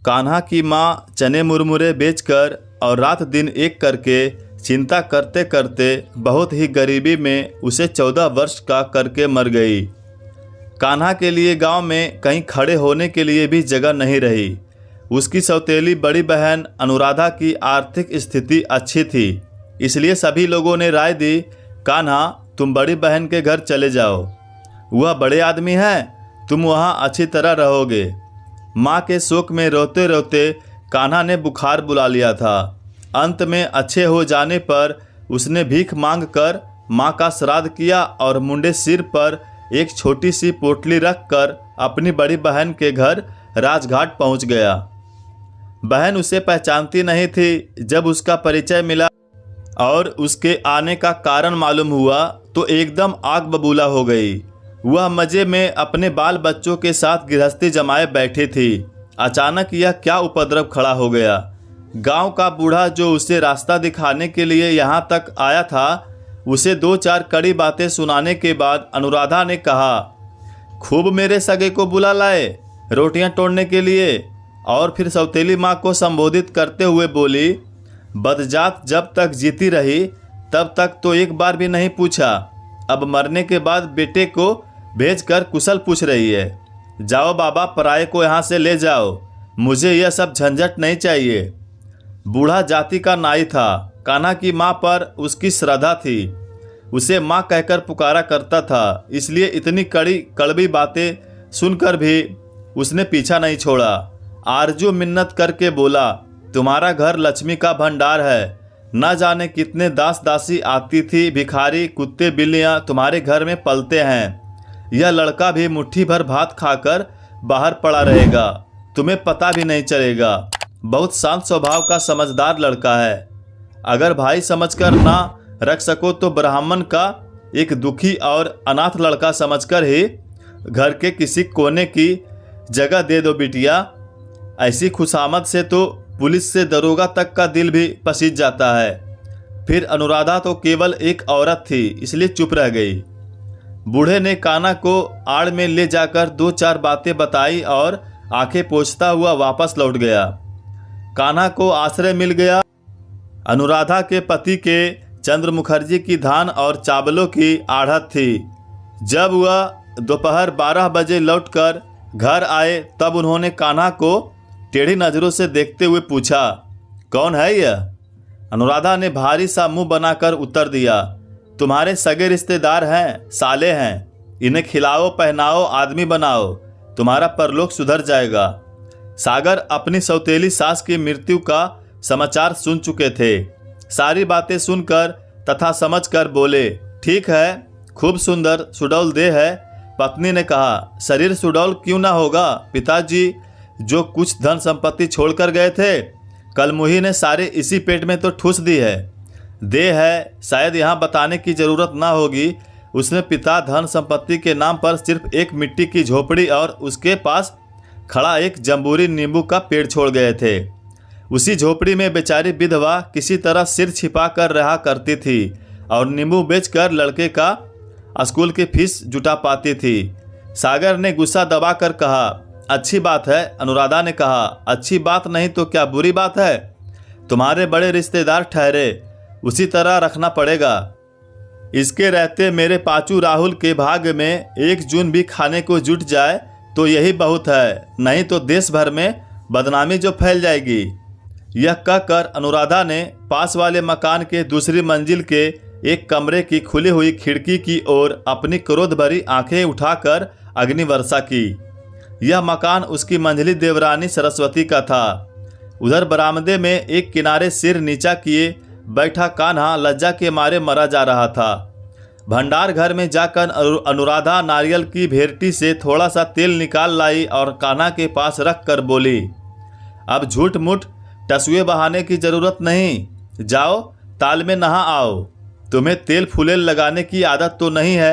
कान्हा की माँ चने मुरमुरे बेचकर और रात दिन एक करके चिंता करते करते बहुत ही गरीबी में उसे 14 वर्ष का करके मर गई। कान्हा के लिए गांव में कहीं खड़े होने के लिए भी जगह नहीं रही। उसकी सौतेली बड़ी बहन अनुराधा की आर्थिक स्थिति अच्छी थी, इसलिए सभी लोगों ने राय दी, कान्हा तुम बड़ी बहन के घर चले जाओ, वह बड़े आदमी हैं, तुम वहाँ अच्छी तरह रहोगे। माँ के शोक में रोते रोते कान्हा ने बुखार बुला लिया था। अंत में अच्छे हो जाने पर उसने भीख मांग कर माँ का श्राद्ध किया और मुंडे सिर पर एक छोटी सी पोटली रखकर अपनी बड़ी बहन के घर राजघाट पहुँच गया। बहन उसे पहचानती नहीं थी। जब उसका परिचय मिला और उसके आने का कारण मालूम हुआ तो एकदम आग बबूला हो गई। वह मज़े में अपने बाल बच्चों के साथ गृहस्थी जमाए बैठी थी। अचानक यह क्या उपद्रव खड़ा हो गया। गांव का बूढ़ा जो उसे रास्ता दिखाने के लिए यहाँ तक आया था, उसे 2-4 कड़ी बातें सुनाने के बाद अनुराधा ने कहा, खूब मेरे सगे को बुला लाए रोटियां तोड़ने के लिए। और फिर सौतेली माँ को संबोधित करते हुए बोली, बदजात जब तक जीती रही तब तक तो एक बार भी नहीं पूछा, अब मरने के बाद बेटे को भेजकर कुशल पूछ रही है। जाओ बाबा, पराये को यहाँ से ले जाओ, मुझे यह सब झंझट नहीं चाहिए। बूढ़ा जाति का नाई था। कान्हा की माँ पर उसकी श्रद्धा थी, उसे माँ कहकर पुकारा करता था, इसलिए इतनी कड़ी कड़वी बातें सुनकर भी उसने पीछा नहीं छोड़ा। आरजू मिन्नत करके बोला, तुम्हारा घर लक्ष्मी का भंडार है, न जाने कितने दास दासी आती थी, भिखारी कुत्ते बिल्लियाँ तुम्हारे घर में पलते हैं। यह लड़का भी मुट्ठी भर भात खाकर बाहर पड़ा रहेगा, तुम्हें पता भी नहीं चलेगा। बहुत शांत स्वभाव का समझदार लड़का है। अगर भाई समझकर ना रख सको तो ब्राह्मण का एक दुखी और अनाथ लड़का समझकर ही घर के किसी कोने की जगह दे दो बिटिया। ऐसी खुशामद से तो पुलिस से दरोगा तक का दिल भी पसीज जाता है। फिर अनुराधा तो केवल एक औरत थी, इसलिए चुप रह गई। बूढ़े ने कान्हा को आड़ में ले जाकर 2-4 बातें बताई और आंखें पोंछता हुआ वापस लौट गया। कान्हा को आश्रय मिल गया। अनुराधा के पति के चंद्र मुखर्जी की धान और चावलों की आढ़त थी। जब वह दोपहर 12 बजे लौटकर घर आए तब उन्होंने कान्हा को टेढ़ी नज़रों से देखते हुए पूछा, कौन है यह? अनुराधा ने भारी सा मुंह बनाकर उत्तर दिया, तुम्हारे सगे रिश्तेदार हैं, साले हैं, इन्हें खिलाओ पहनाओ आदमी बनाओ, तुम्हारा परलोक सुधर जाएगा। सागर अपनी सौतेली सास की मृत्यु का समाचार सुन चुके थे। सारी बातें सुनकर तथा समझकर बोले, ठीक है, खूब सुंदर सुडौल देह है। पत्नी ने कहा, शरीर सुडौल क्यों ना होगा, पिताजी जो कुछ धन संपत्ति छोड़कर गए थे, कलमुही ने सारे इसी पेट में तो ठूस दी है। देह है, शायद यहाँ बताने की जरूरत ना होगी, उसने पिता धन संपत्ति के नाम पर सिर्फ एक मिट्टी की झोपड़ी और उसके पास खड़ा एक जम्बूरी नींबू का पेड़ छोड़ गए थे। उसी झोपड़ी में बेचारी विधवा किसी तरह सिर छिपा कर रहा करती थी और नींबू बेचकर लड़के का स्कूल की फीस जुटा पाती थी। सागर ने गुस्सा दबाकर कहा, अच्छी बात है। अनुराधा ने कहा, अच्छी बात नहीं तो क्या बुरी बात है? तुम्हारे बड़े रिश्तेदार ठहरे, उसी तरह रखना पड़ेगा। इसके रहते मेरे पाचू राहुल के भाग्य में 1 जून भी खाने को जुट जाए तो यही बहुत है, नहीं तो देश भर में बदनामी जो फैल जाएगी। यह कहकर अनुराधा ने पास वाले मकान के दूसरी मंजिल के एक कमरे की खुली हुई खिड़की की ओर अपनी क्रोध भरी आंखें उठाकर अग्निवर्षा की। यह मकान उसकी मंझली देवरानी सरस्वती का था। उधर बरामदे में एक किनारे सिर नीचा किए बैठा कान्हा लज्जा के मारे मरा जा रहा था। भंडार घर में जाकर अनुराधा नारियल की भेरटी से थोड़ा सा तेल निकाल लाई और कान्हा के पास रख कर बोली, अब झूठ मूठ टसुए बहाने की जरूरत नहीं, जाओ ताल में नहा आओ। तुम्हें तेल फुलेल लगाने की आदत तो नहीं है।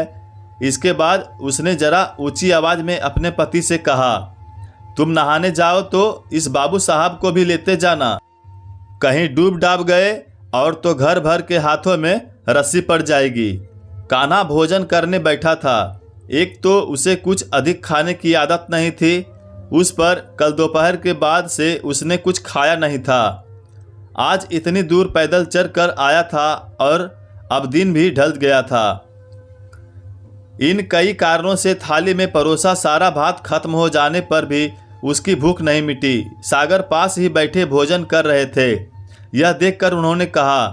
इसके बाद उसने जरा ऊंची आवाज में अपने पति से कहा, तुम नहाने जाओ तो इस बाबू साहब को भी लेते जाना, कहीं डूब डाब गए और तो घर भर के हाथों में रस्सी पड़ जाएगी। कान्हा भोजन करने बैठा था। एक तो उसे कुछ अधिक खाने की आदत नहीं थी, उस पर कल दोपहर के बाद से उसने कुछ खाया नहीं था। आज इतनी दूर पैदल चल कर आया था और अब दिन भी ढल गया था। इन कई कारणों से थाली में परोसा सारा भात खत्म हो जाने पर भी उसकी भूख नहीं मिटी। सागर पास ही बैठे भोजन कर रहे थे। यह देखकर उन्होंने कहा,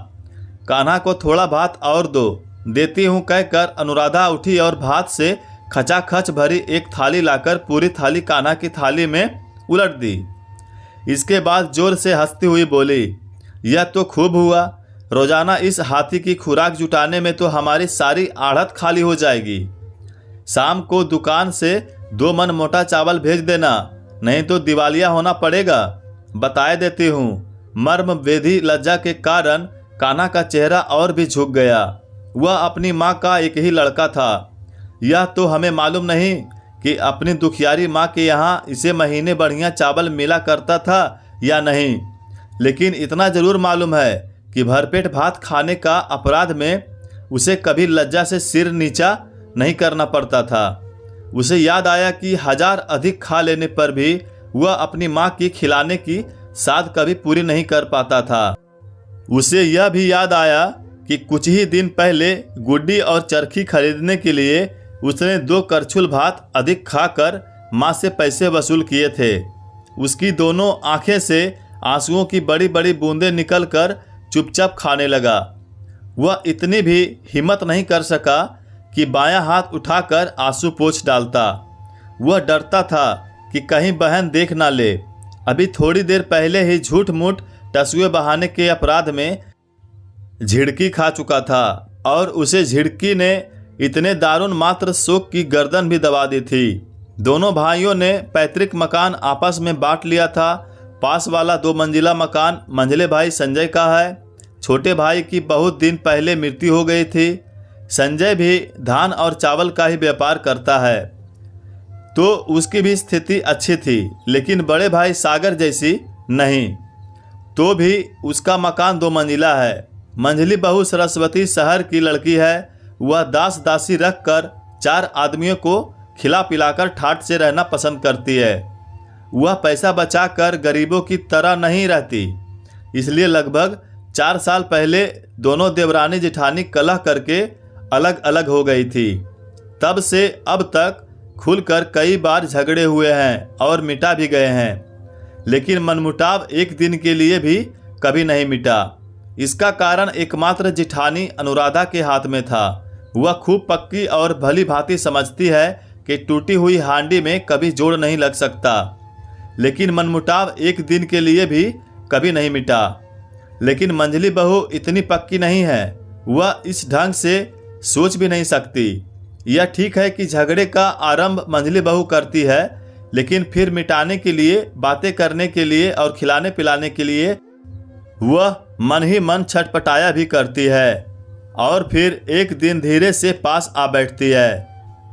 कान्हा को थोड़ा भात और दो। देती हूँ कहकर अनुराधा उठी और भात से खचाखच भरी एक थाली लाकर पूरी थाली कान्हा की थाली में उलट दी। इसके बाद जोर से हंसती हुई बोली, यह तो खूब हुआ। रोजाना इस हाथी की खुराक जुटाने में तो हमारी सारी आढ़त खाली हो जाएगी। शाम को दुकान से 2 मन मोटा चावल भेज देना, नहीं तो दिवालिया होना पड़ेगा। बताए देती हूँ। मर्म वेधी लज्जा के कारण कान्हा का चेहरा और भी झुक गया। वह अपनी माँ का एक ही लड़का था। यह तो हमें मालूम नहीं कि अपनी दुखियारी माँ के यहाँ इसे महीने बढ़िया चावल मिला करता था या नहीं, लेकिन इतना जरूर मालूम है कि भरपेट भात खाने का अपराध में उसे कभी लज्जा से सिर नीचा नहीं करना पड़ता था। उसे याद आया कि 1000 अधिक खा लेने पर भी वह अपनी माँ की खिलाने की साध कभी पूरी नहीं कर पाता था। उसे यह भी याद आया कि कुछ ही दिन पहले गुड्डी और चरखी खरीदने के लिए उसने 2 करछुल भात अधिक खाकर माँ से पैसे वसूल किए थे। उसकी दोनों आंखें से आंसुओं की बड़ी बड़ी बूंदें निकलकर चुपचाप खाने लगा। वह इतनी भी हिम्मत नहीं कर सका कि बायां हाथ उठाकर आंसू पोंछ डालता। वह डरता था कि कहीं बहन देख ना ले। अभी थोड़ी देर पहले ही झूठ मूठ टसुए बहाने के अपराध में झिड़की खा चुका था और उसे झिड़की ने इतने दारुण मात्र शोक की गर्दन भी दबा दी थी। दोनों भाइयों ने पैतृक मकान आपस में बांट लिया था। पास वाला 2 मंजिला मकान मंझले भाई संजय का है। छोटे भाई की बहुत दिन पहले मृत्यु हो गई थी। संजय भी धान और चावल का ही व्यापार करता है, तो उसकी भी स्थिति अच्छी थी, लेकिन बड़े भाई सागर जैसी नहीं। तो भी उसका मकान 2 मंजिला है। मंझली बहू सरस्वती शहर की लड़की है। वह दास दासी रख कर 4 आदमियों को खिला पिलाकर ठाठ से रहना पसंद करती है। वह पैसा बचाकर गरीबों की तरह नहीं रहती। इसलिए लगभग 4 साल पहले दोनों देवरानी जेठानी कलह करके अलग अलग हो गई थी। तब से अब तक खुलकर कई बार झगड़े हुए हैं और मिटा भी गए हैं, लेकिन मनमुटाव एक दिन के लिए भी कभी नहीं मिटा। इसका कारण एकमात्र जेठानी अनुराधा के हाथ में था। वह खूब पक्की और भली भांति समझती है कि टूटी हुई हांडी में कभी जोड़ नहीं लग सकता, लेकिन मनमुटाव एक दिन के लिए भी कभी नहीं मिटा। लेकिन मंझली बहू इतनी पक्की नहीं है। वह इस ढंग से सोच भी नहीं सकती। यह ठीक है कि झगड़े का आरंभ मंझली बहू करती है, लेकिन फिर मिटाने के लिए, बातें करने के लिए और खिलाने पिलाने के लिए वह मन ही मन छटपटाया भी करती है और फिर एक दिन धीरे से पास आ बैठती है।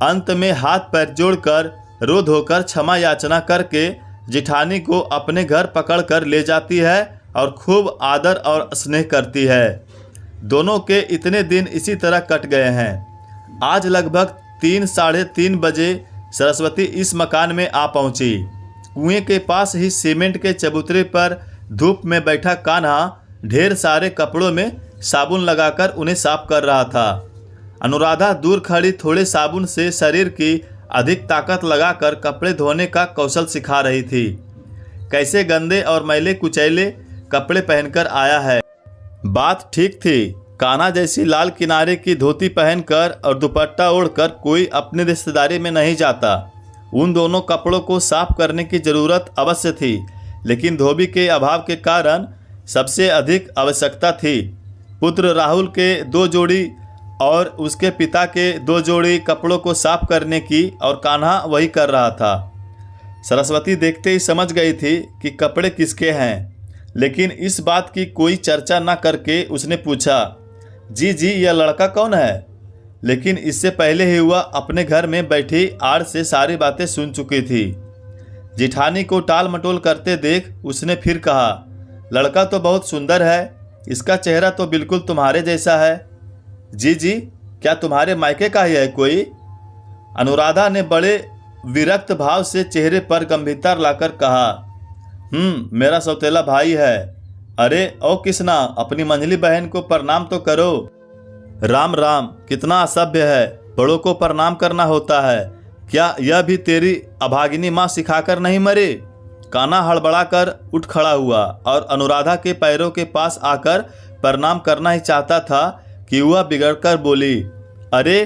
अंत में हाथ पैर जोड़कर रो धोकर क्षमा याचना करके जेठानी को अपने घर पकड़कर ले जाती है और खूब आदर और स्नेह करती है। दोनों के इतने दिन इसी तरह कट गए हैं। आज लगभग 3 साढ़े 3 बजे सरस्वती इस मकान में आ पहुंची। कुएं के पास ही सीमेंट के चबूतरे पर धूप में बैठा कान्हा ढेर सारे कपड़ों में साबुन लगाकर उन्हें साफ कर रहा था। अनुराधा दूर खड़ी थोड़े साबुन से शरीर की अधिक ताकत लगाकर कपड़े धोने का कौशल सिखा रही थी। कैसे गंदे और मैले कुचैले कपड़े पहनकर आया है। बात ठीक थी। कान्हा जैसी लाल किनारे की धोती पहनकर और दुपट्टा ओढ़कर कोई अपनी रिश्तेदारी में नहीं जाता। उन दोनों कपड़ों को साफ करने की जरूरत अवश्य थी, लेकिन धोबी के अभाव के कारण सबसे अधिक आवश्यकता थी। पुत्र राहुल के 2 जोड़ी और उसके पिता के 2 जोड़ी कपड़ों को साफ करने की, और कान्हा वही कर रहा था। सरस्वती देखते ही समझ गई थी कि कपड़े किसके हैं, लेकिन इस बात की कोई चर्चा न करके उसने पूछा, जी जी यह लड़का कौन है? लेकिन इससे पहले ही वह अपने घर में बैठी आड़ से सारी बातें सुन चुकी थी। जेठानी को टाल मटोल करते देख उसने फिर कहा, लड़का तो बहुत सुंदर है, इसका चेहरा तो बिल्कुल तुम्हारे जैसा है। जी जी क्या तुम्हारे मायके का ही है कोई? अनुराधा ने बड़े विरक्त भाव से चेहरे पर गंभीरता लाकर कहा, मेरा सौतेला भाई है। अरे ओ किसना, अपनी मंझली बहन को प्रणाम तो करो। राम राम, कितना असभ्य है, बड़ों को प्रणाम करना होता है। क्या यह भी तेरी अभागिनी माँ सिखाकर नहीं मरी? कान्हा हड़बड़ा कर उठ खड़ा हुआ और अनुराधा के पैरों के पास आकर प्रणाम करना ही चाहता था कि वह बिगड़कर बोली, अरे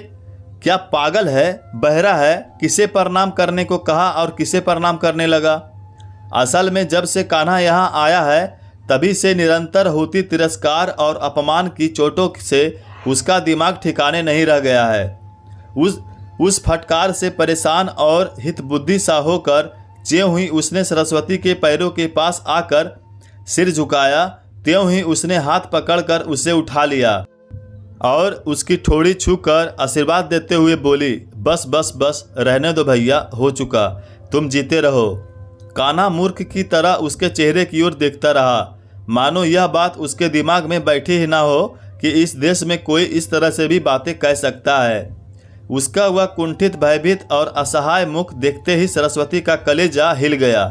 क्या पागल है, बहरा है, किसे प्रणाम करने को कहा और किसे प्रणाम करने लगा? असल में जब से कान्हा यहाँ आया है तभी से निरंतर होती तिरस्कार और अपमान की चोटों से उसका दिमाग ठिकाने नहीं रह गया है। उस फटकार से परेशान और हितबुद्धि सा होकर ज्यों ही उसने सरस्वती के पैरों के पास आकर सिर झुकाया, त्यों ही उसने हाथ पकड़कर उसे उठा लिया और उसकी ठोड़ी छूकर आशीर्वाद देते हुए बोली, बस बस बस, रहने दो भैया, हो चुका, तुम जीते रहो। कान्हा मूर्ख की तरह उसके चेहरे की ओर देखता रहा, मानो यह बात उसके दिमाग में बैठी ही ना हो कि इस देश में कोई इस तरह से भी बातें कह सकता है। उसका वह कुंठित, भयभीत और असहाय मुख देखते ही सरस्वती का कलेजा हिल गया।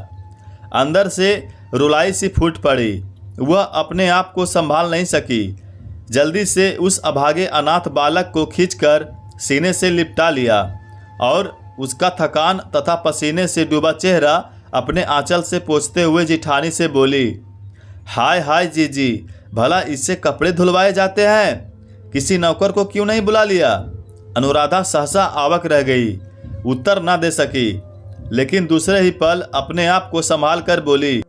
अंदर से रुलाई सी फूट पड़ी। वह अपने आप को संभाल नहीं सकी। जल्दी से उस अभागे अनाथ बालक को खींचकर सीने से लिपटा लिया और उसका थकान तथा पसीने से डूबा चेहरा अपने आंचल से पोंछते हुए जिठानी से बोली, हाय हाय जीजी, भला इससे कपड़े धुलवाए जाते हैं? किसी नौकर को क्यों नहीं बुला लिया? अनुराधा सहसा आवक रह गई, उत्तर न दे सकी, लेकिन दूसरे ही पल अपने आप को संभाल कर बोली,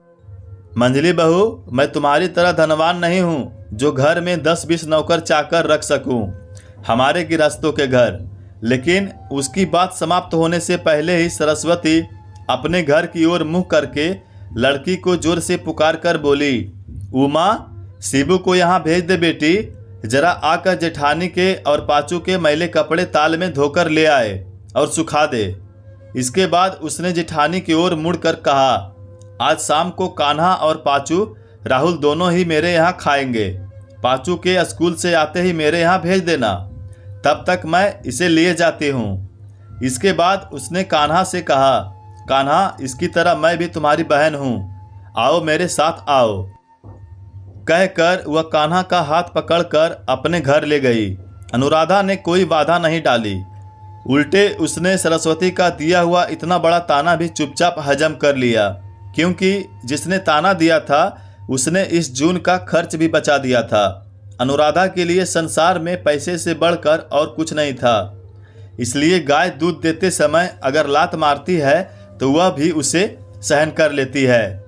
मंझली बहू, मैं तुम्हारी तरह धनवान नहीं हूँ जो घर में 10-20 नौकर चाकर रख सकूँ, हमारे गृहस्थों के घर। लेकिन उसकी बात समाप्त होने से पहले ही सरस्वती अपने घर की ओर मुँह करके लड़की को जोर से पुकार कर बोली, उमा, शिबू को यहाँ भेज दे बेटी, जरा आकर जेठानी के और पाचू के मैले कपड़े ताल में धोकर ले आए और सुखा दे। इसके बाद उसने जेठानी की ओर मुड़कर कहा, आज शाम को कान्हा और पाचू, राहुल दोनों ही मेरे यहाँ खाएंगे। पाचू के स्कूल से आते ही मेरे यहाँ भेज देना, तब तक मैं इसे लिए जाती हूँ। इसके बाद उसने कान्हा से कहा, कान्हा, इसकी तरह मैं भी तुम्हारी बहन हूँ, आओ मेरे साथ आओ। कहकर वह कान्हा का हाथ पकड़कर अपने घर ले गई। अनुराधा ने कोई बाधा नहीं डाली, उल्टे उसने सरस्वती का दिया हुआ इतना बड़ा ताना भी चुपचाप हजम कर लिया, क्योंकि जिसने ताना दिया था उसने इस जून का खर्च भी बचा दिया था। अनुराधा के लिए संसार में पैसे से बढ़कर और कुछ नहीं था, इसलिए गाय दूध देते समय अगर लात मारती है तो वह भी उसे सहन कर लेती है।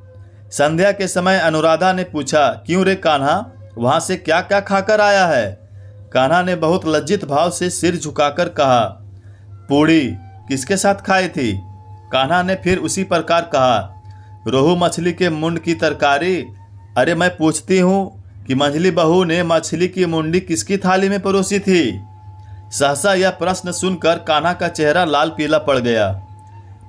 संध्या के समय अनुराधा ने पूछा, क्यों रे कान्हा, वहां से क्या क्या खाकर आया है? कान्हा ने बहुत लज्जित भाव से सिर झुकाकर कहा, पूड़ी। किसके साथ खाई थी? कान्हा ने फिर उसी प्रकार कहा, रोहू मछली के मुंड की तरकारी। अरे मैं पूछती हूँ कि मंझली बहू ने मछली की मुंडी किसकी थाली में परोसी थी? सहसा यह प्रश्न सुनकर कान्हा का चेहरा लाल पीला पड़ गया।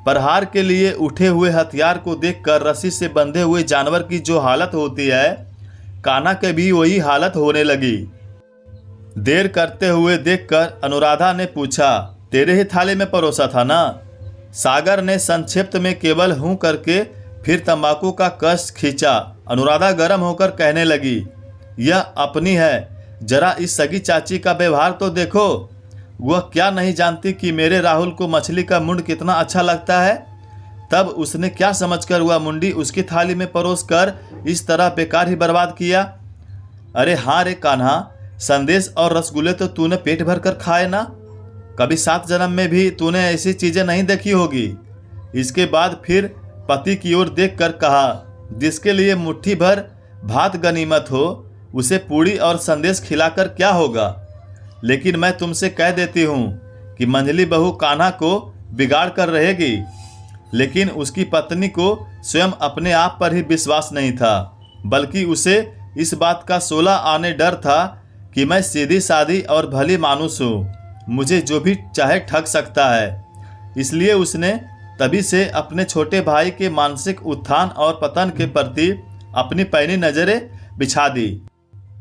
प्रहार के लिए उठे हुए हथियार को देखकर रस्सी से बंधे हुए जानवर की जो हालत होती है, कान्हा के भी वही हालत होने लगी। देर करते हुए देखकर अनुराधा ने पूछा, तेरे ही थाली में परोसा था ना? सागर ने संक्षिप्त में केवल हूं करके फिर तंबाकू का कश खींचा। अनुराधा गर्म होकर कहने लगी, यह अपनी है, जरा इस सगी चाची का व्यवहार तो देखो। वह क्या नहीं जानती कि मेरे राहुल को मछली का मुंड कितना अच्छा लगता है? तब उसने क्या समझकर वह मुंडी उसकी थाली में परोस कर इस तरह बेकार ही बर्बाद किया? अरे हाँ रे कान्हा, संदेश और रसगुल्ले तो तूने पेट भर कर खाए ना? कभी 7 जन्म में भी तूने ऐसी चीजें नहीं देखी होगी। इसके बाद फिर पति की ओर देखकर कहा, जिसके लिए मुट्ठी भर भात गनीमत हो, उसे पूड़ी और संदेश खिलाकर क्या होगा? लेकिन मैं तुमसे कह देती हूँ कि मंझली बहू कान्हा को बिगाड़ कर रहेगी। लेकिन उसकी पत्नी को स्वयं अपने आप पर ही विश्वास नहीं था, बल्कि उसे इस बात का 16 आने डर था कि मैं सीधी सादी और भली मानुस हूँ, मुझे जो भी चाहे ठग सकता है। इसलिए उसने तभी से अपने छोटे भाई के मानसिक उत्थान और पतन के प्रति अपनी पैनी नज़रें बिछा दी।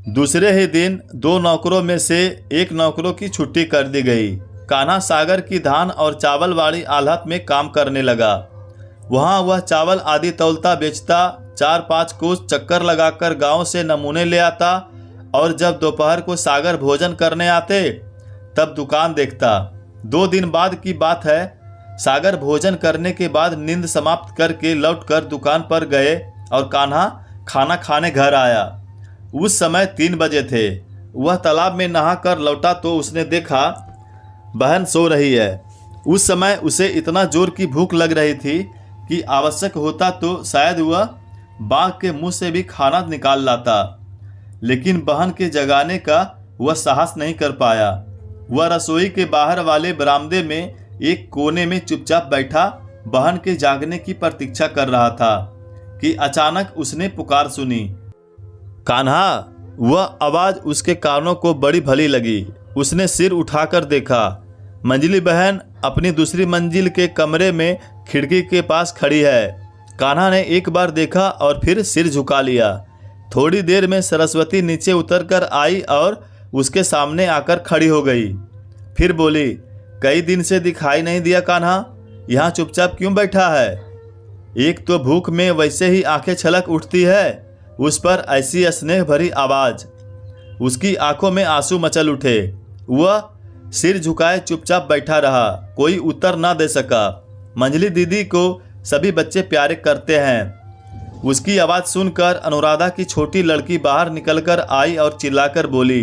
दूसरे ही दिन 2 नौकरों में से एक नौकरों की छुट्टी कर दी गई। कान्हा सागर की धान और चावल वाली आल्हत में काम करने लगा। वहाँ वह चावल आदि तौलता बेचता, 4-5 कोस चक्कर लगाकर गांव से नमूने ले आता और जब दोपहर को सागर भोजन करने आते तब दुकान देखता। 2 दिन बाद की बात है। सागर भोजन करने के बाद नींद समाप्त करके लौटकर दुकान पर गए और कान्हा खाना खाने घर आया। उस समय 3 बजे थे। वह तालाब में नहाकर लौटा तो उसने देखा बहन सो रही है। उस समय उसे इतना जोर की भूख लग रही थी कि आवश्यक होता तो शायद वह बाघ के मुंह से भी खाना निकाल लाता, लेकिन बहन के जगाने का वह साहस नहीं कर पाया। वह रसोई के बाहर वाले बरामदे में एक कोने में चुपचाप बैठा बहन के जागने की प्रतीक्षा कर रहा था कि अचानक उसने पुकार सुनी, कान्हा। वह आवाज़ उसके कानों को बड़ी भली लगी। उसने सिर उठाकर देखा। मंजली बहन अपनी दूसरी मंजिल के कमरे में खिड़की के पास खड़ी है। कान्हा ने एक बार देखा और फिर सिर झुका लिया। थोड़ी देर में सरस्वती नीचे उतरकर आई और उसके सामने आकर खड़ी हो गई। फिर बोली, कई दिन से दिखाई नहीं दिया कान्हा, यहाँ चुपचाप क्यों बैठा है? एक तो भूख में वैसे ही आंखें छलक उठती है, उस पर ऐसी स्नेह भरी आवाज़। उसकी आंखों में आंसू मचल उठे। वह सिर झुकाए चुपचाप बैठा रहा। कोई उत्तर ना दे सका। मंजली दीदी को सभी बच्चे प्यारे करते हैं। उसकी आवाज़ सुनकर अनुराधा की छोटी लड़की बाहर निकलकर आई और चिल्लाकर बोली,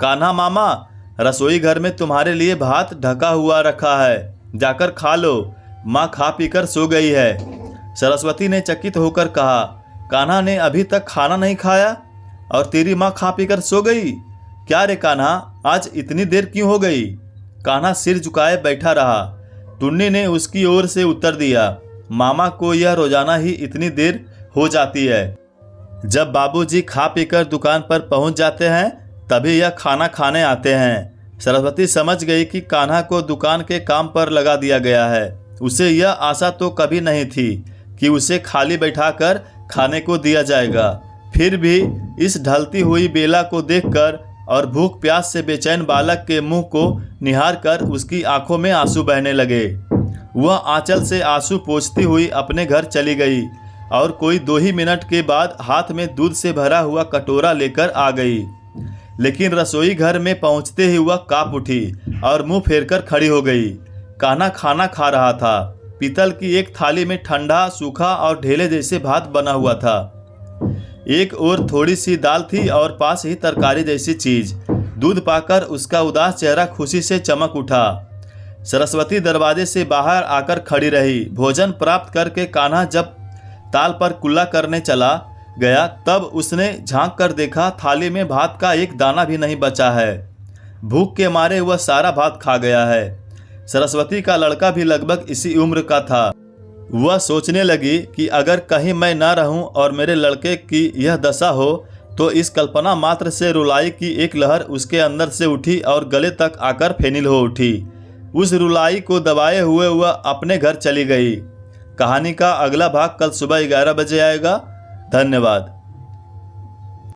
कान्हा मामा, रसोई घर में तुम्हारे लिए भात ढका हुआ रखा है, जाकर खा लो। माँ खा पीकर सो गई है। सरस्वती ने चकित होकर कहा, कान्हा ने अभी तक खाना नहीं खाया और तेरी माँ खा पीकर सो गई? क्या रे कान्हा, आज इतनी देर क्यों हो गई? कान्हा सिर झुकाए बैठा रहा। टुन्नी ने उसकी ओर से उत्तर दिया, मामा को यह रोजाना ही इतनी देर हो जाती है। जब बाबूजी खा पीकर दुकान पर पहुंच जाते हैं तभी यह खाना खाने आते हैं। सरस्वती समझ गई कि कान्हा को दुकान के काम पर लगा दिया गया है। उसे यह आशा तो कभी नहीं थी कि उसे खाली बैठाकर खाने को दिया जाएगा। फिर भी इस ढलती हुई बेला को देखकर और भूख प्यास से बेचैन बालक के मुंह को निहार कर उसकी आंखों में आंसू बहने लगे। वह आंचल से आंसू पोंछती हुई अपने घर चली गई और कोई 2 ही मिनट के बाद हाथ में दूध से भरा हुआ कटोरा लेकर आ गई। लेकिन रसोई घर में पहुंचते ही वह कांप उठी और मुंह फेरकर खड़ी हो गई। कान्हा खाना खा रहा था। पीतल की एक थाली में ठंडा, सूखा और ढेले जैसे भात बना हुआ था। एक और थोड़ी सी दाल थी और पास ही तरकारी जैसी चीज। दूध पाकर उसका उदास चेहरा खुशी से चमक उठा। सरस्वती दरवाजे से बाहर आकर खड़ी रही। भोजन प्राप्त करके कान्हा जब ताल पर कुल्ला करने चला गया तब उसने झांक कर देखा, थाली में भात का एक दाना भी नहीं बचा है। भूख के मारे वह सारा भात खा गया है। सरस्वती का लड़का भी लगभग इसी उम्र का था। वह सोचने लगी कि अगर कहीं मैं न रहूं और मेरे लड़के की यह दशा हो तो इस कल्पना मात्र से रुलाई की एक लहर उसके अंदर से उठी और गले तक आकर फेनिल हो उठी। उस रुलाई को दबाए हुए वह अपने घर चली गई। कहानी का अगला भाग कल सुबह 11 बजे आएगा। धन्यवाद।